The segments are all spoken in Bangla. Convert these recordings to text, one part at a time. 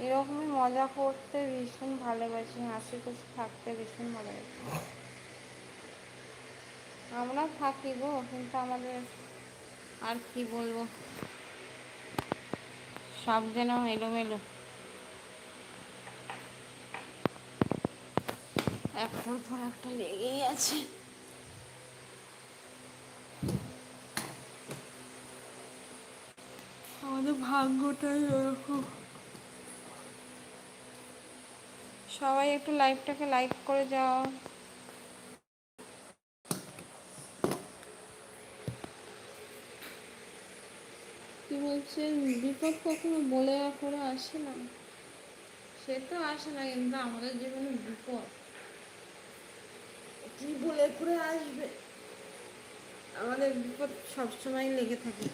এরকমই মজা করতে ভীষণ ভালোবাসি, হাসি খুশি থাকতে ভীষণ ভালোবাসি। আমরা থাকি গো, কিন্তু আমাদের আর কি বলবো, সব যেন এলোমেলো, একটার পর একটা লেগেই আছে। আমাদের ভাগ্যটাই এরকম। সবাই একটু লাইভটাকে লাইক করে যাও। কি বলছে, বিপদ কখনো বলে করে আসে না, সে তো আসে না, কিন্তু আমাদের জীবনে বিপদ কি বলে করে আসবে, আমাদের বিপদ সবসময় লেগে থাকে।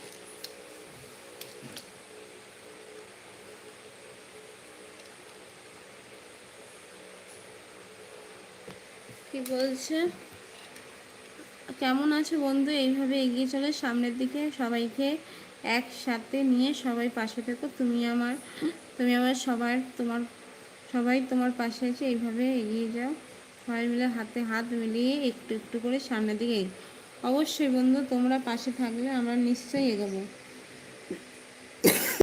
কি বলছে, কেমন আছে বন্ধু? এইভাবে এগিয়ে চলে সামনের দিকে, সবাইকে একসাথে নিয়ে সবাই পাশে থেকো। তুমি আমার সবাই তোমার পাশে আছে, এইভাবে এগিয়ে যাও, সবাই মিলে হাতে হাত মিলিয়ে একটু একটু করে সামনের দিকে। অবশ্যই বন্ধু, তোমরা পাশে থাকলে আমরা নিশ্চয়ই এগোবো।